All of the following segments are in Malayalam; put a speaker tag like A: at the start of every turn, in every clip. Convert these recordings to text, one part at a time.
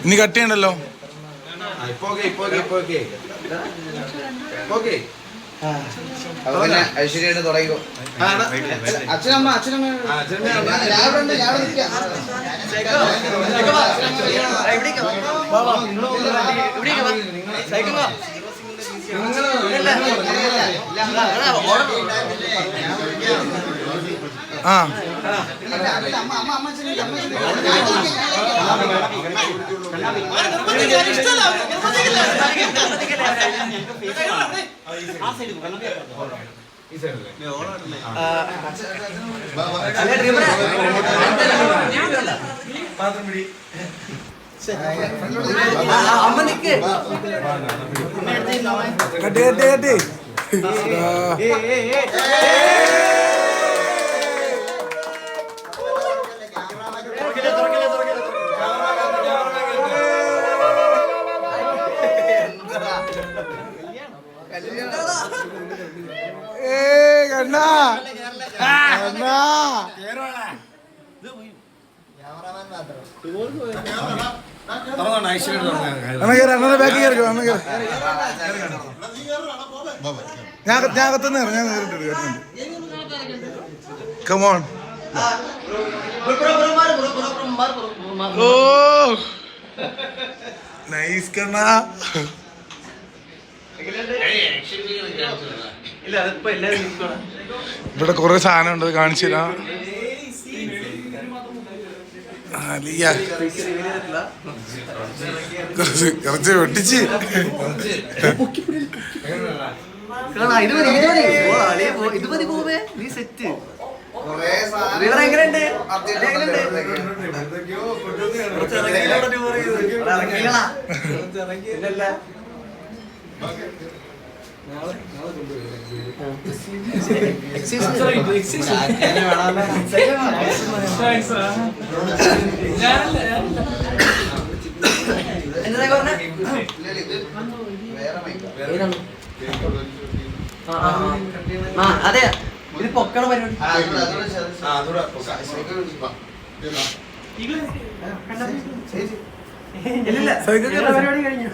A: ഇനി കട്ട് ചെയ്യണ്ടല്ലോ.
B: ഐശ്വര്യ തുടങ്ങിക്കോ. അച്ഛനമ്മ
A: ഞാൻ അകത്തുനിന്ന് ഞാൻ കമോൺ. ഓ നൈസ് കണ്ണ. ഇവിടെ കൊറേ സാധനം ഉണ്ട്, കാണിച്ചു തരാം. കുറച്ച് വെട്ടിച്ച്
B: അതെ ഇത് പൊക്കണ പരിപാടി. പരിപാടി കഴിഞ്ഞു.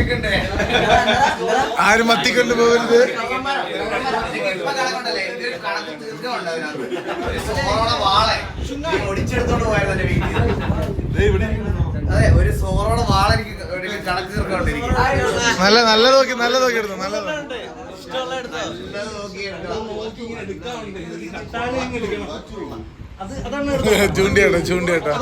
A: കിട്ടുന്നുണ്ട്. ആരും മത്തിക്കൊണ്ട് പോകരുത്.
B: ഒടിച്ചെടുത്തോണ്ട് പോയത് അതെ, ഒരു സോറോടെ വാള എനിക്ക് കണക്ക് തീർക്കാണ്ടിരിക്കും.
A: നല്ല നോക്കി എടുത്തു. നല്ലത് ചൂണ്ടിയാട്ടോ.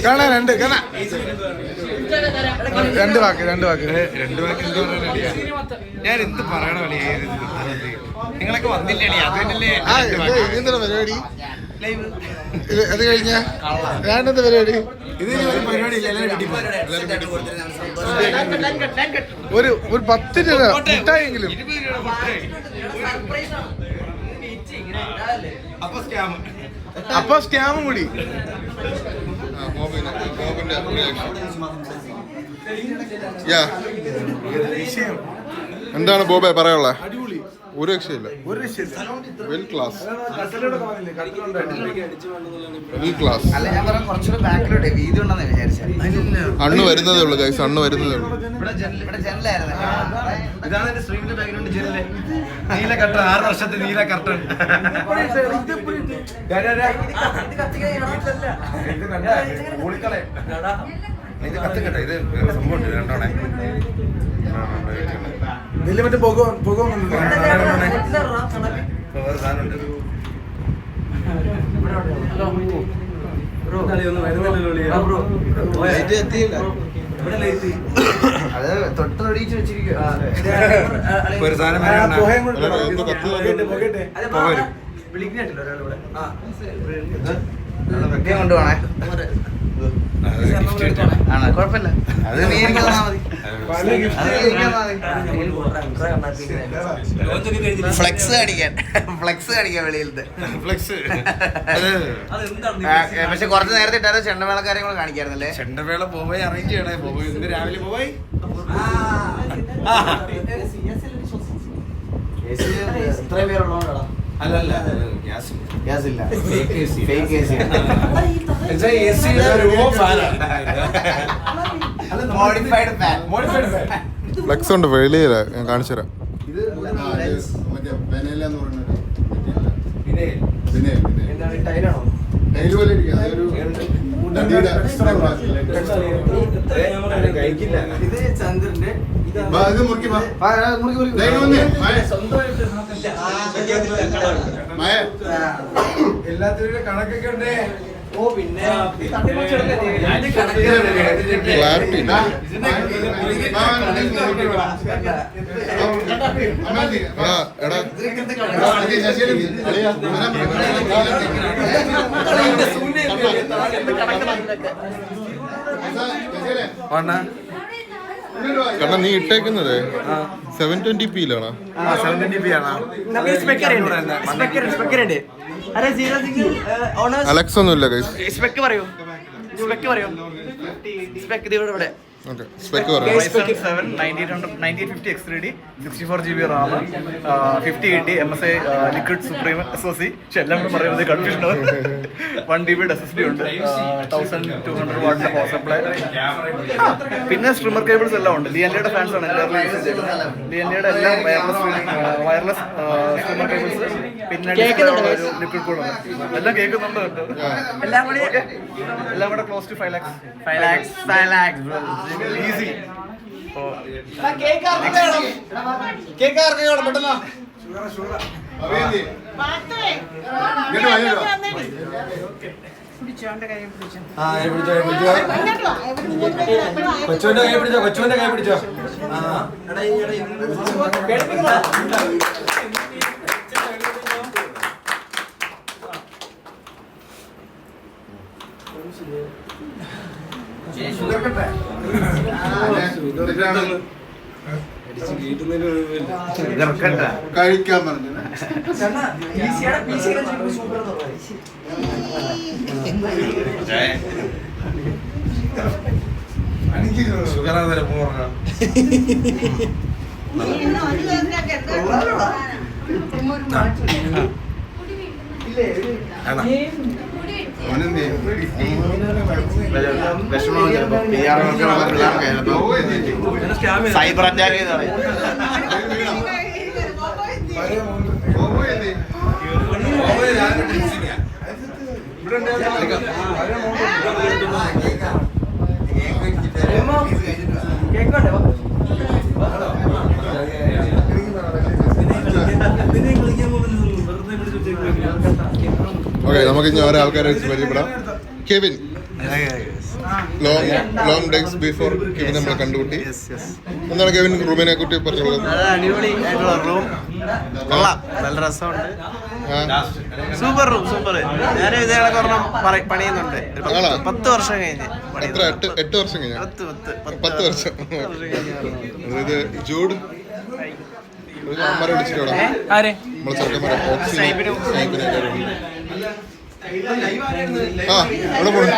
A: കാണാ രണ്ട് വാക്ക് എന്താ പറയാ?
B: ഞാൻ എന്ത് പറയണ നിങ്ങളൊക്കെ വന്നില്ലേ?
A: എന്താ പരിപാടി? അത് കഴിഞ്ഞ ഞാനെന്താ പരിപാടി? ഒരു 10 രൂപ മിഠായെങ്കിലും. അപ്പൊ സ്കാമും കൂടി. എന്താണ് ബോബെ പറയാനുള്ളത്?
C: അടിപൊളി.
A: ഒരു രക്ഷയില്ല. Well class.
C: അല്ല ഞാൻ പറഞ്ഞ കുറച്ചുകൂടെ ബാക്കിലോട്ടെ വീതി ഉണ്ടെന്ന് വിചാരിച്ചത്.
A: അണ്ണ് വരുന്നതേ ഉള്ളൂ ഗൈസ്, അണ്ണ് വരുന്നതേ ഉള്ളൂ.
C: ഇവിടെ ജനലായിരുന്നു.
B: ഇതാണ് എന്റെ സ്ട്രീമിന്റെ ബാക്ക്ഗ്രൗണ്ട് ജനല്. നീല കർട്ടൻ, 6 വർഷത്തെ നീല കർട്ടൻ. ഇത് കത്തിക്കട്ടെ, ഇത് സംഭവം ഉണ്ട് രണ്ടോണേ.
A: മറ്റേ പുക
B: വേറെ സാധനമുണ്ട്.
C: അത് തൊട്ട് തൊടിയിച്ച് വെച്ചിരിക്കും.
B: ഒരു സാധനം
C: കൊണ്ടുപോണേ. ആണോ കുഴപ്പമില്ല, അത് നീ എനിക്ക് തന്നാ മതി. ഫ്ലെക്സ് കാണിക്കാൻ വെളിയിലത്തെ
B: ഫ്ലെക്സ്.
C: പക്ഷെ കുറച്ച് നേരത്തെ ഇട്ടാലും ചെണ്ടമേളക്കാരെ കൂടെ കാണിക്കായിരുന്നല്ലേ.
B: ചെണ്ടവേള പോയി അറേഞ്ച് ചെയ്യണേ. പോയി ഇന്ന് രാവിലെ പോയി
C: എത്ര പേരുള്ളതുകൊണ്ടാ?
B: അല്ലല്ല ഗ്യാസ്
C: ഗ്യാസ് ഇല്ല, fake AC. Modified fan.
A: Flex ഉണ്ട് വെളിയില, ഞാൻ കാണിച്ചു തരാം.
C: ഇത് ചന്ദ്രന്റെ
B: എല്ലാത്തിനും കണക്കൊക്കെ ഉണ്ടേ.
C: ഓ പിന്നെ
A: ക്ലാരിറ്റി എടാ കാരണം നീ ഇട്ടേക്കുന്നത് 720p യിലാണോ? അലക്സ് ഒന്നുമില്ല ഗൈസ്.
C: സ്പെക്ക് പറയൂ. സ്പെക്ക് ഇവിടെ
A: ഓക്കെ സ്പെക്ക് പറയാം.
B: 9850 X3D 64GB RAM 5080 MSI liquid supreme SoC. എല്ലാം കൂടെ പറയുന്നത് കൺഫ്യൂഷൻ. 1TB SSD ഉണ്ട്. 1200 വാട്ടിന്റെ പവർ സപ്ലൈ. പിന്നെ സ്ട്രിമർ കേബിൾസ് എല്ലാം ഉണ്ട്. ലിയൻലിയുടെ ഫാൻസ് ആണ് ലിയൻലിയുടെ എല്ലാം വയർലെസ് സ്ട്രിമർ കേബിൾസ്. പിന്നെ ഒരു ലിക്വിഡ് കൂടെ എല്ലാം കേൾക്കുന്നുണ്ട്. എല്ലാം കൂടെ ക്ലോസ് ടു 5 lakhs. ഈസി.
D: കൊച്ചുവിന്റെ കൈ പിടിച്ചോ.
A: കഴിക്കാൻ പറഞ്ഞു
B: ഷുഗർ
C: സൈബർ അറ്റാക്ക് ചെയ്താണ്.
A: ഓക്കെ, നമുക്ക് ഇനി ഓരോ ആൾക്കാരെ പരിചയപ്പെടാം. Kevin, long days before Kevin നമ്മളെ കണ്ടുകൂട്ടി. എന്താണ് കെവിൻ റൂമിനെ കുറിച്ച് പറഞ്ഞുള്ളത്?
C: അടിപൊളി ആയിട്ടുള്ള റൂം, കൊള്ളാം, നല്ല രസമുണ്ട്. Super room, super. ഞാൻ ഇതേ പണിയുന്നുണ്ട് 10 വർഷം കഴിഞ്ഞ്.
A: എത്ര? 8 വർഷം കഴിഞ്ഞ? 10 വർഷം. അതായത് ജൂഡ് അമ്മരെ വിളിച്ചിട്ടോ നമ്മളെ ചെറുക്കന്മാരെ ആ ഇവിടെ പോണു.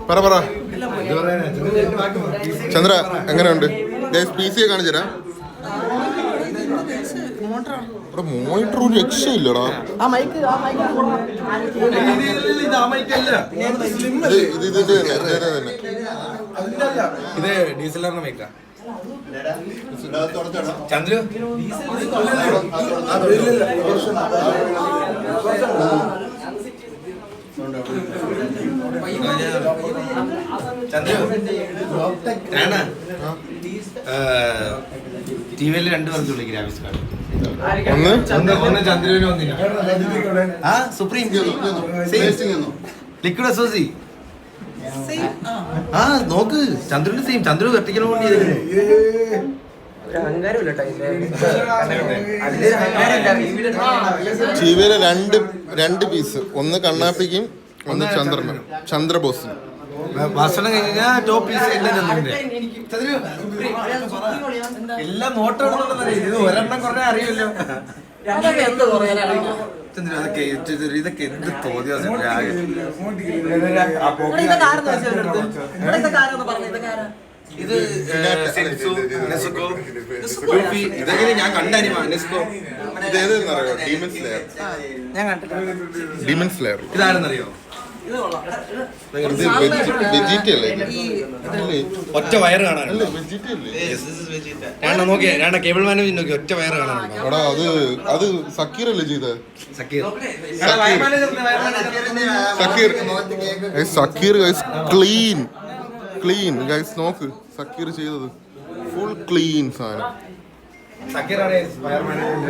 A: പറ ചന്ദ്ര എങ്ങനെയുണ്ട് PC കാണിച്ചുതരാം. ഇവിടെ മോണിറ്റർ ഒരു രക്ഷയില്ലടാ. ഇത് ഇതിന്റെ തന്നെ
D: ഇത് ഡീസലറിന്റെ മൈക്കാ ചന്ദ്രു ടിവിയിൽ 2 പേർക്ക് വിളിക്കും ഗ്രാഫിക്സ് കാർഡ്. ഒന്ന് ചന്ദ്രുവിന് ഒന്നില്ല. ആ സുപ്രീം ലിക്വിഡ് എസ്ഒസി. ആ നോക്ക് ചന്ദ്രന്റെ സെയിം. ചന്ദ്രു വെർട്ടിക്കൽ കൊണ്ട്
A: ടിവിയിലെ രണ്ട് പീസ്, ഒന്ന് കണ്ണാപ്പിക്കും ഒന്ന് ചന്ദ്രനും ചന്ദ്രബോസിനും.
D: ഭക്ഷണം കഴിഞ്ഞാൽ ടോപ്പ് പീസ് എല്ലാം നോട്ട് ഇത് ഒരെണ്ണം കുറേ അറിയില്ലോ. ഇതൊക്കെ എന്ത് തോന്നിയ ഇത് ഇതൊക്കെ ഞാൻ കണ്ടനിമ നെസ്കോ.
A: Demon slayer.
D: ഇതാരെന്നറിയോ? ഒറ്റ വയറ് കാണാനല്ലേ? നോക്കിയാ കേബിൾ മാനേജ് നോക്കി ഒറ്റ വയറ് കാണാനുണ്ടോ?
A: അത് സക്കീർ അല്ലേ ചെയ്തത്? സക്കീർ ക്ലീൻ ഗൈസ്, നോക്ക് സക്കീർ ചെയ്തത് ഫുൾ ക്ലീൻ സാധനം.
D: സക്കീറാണ് വയർ മാനേജ്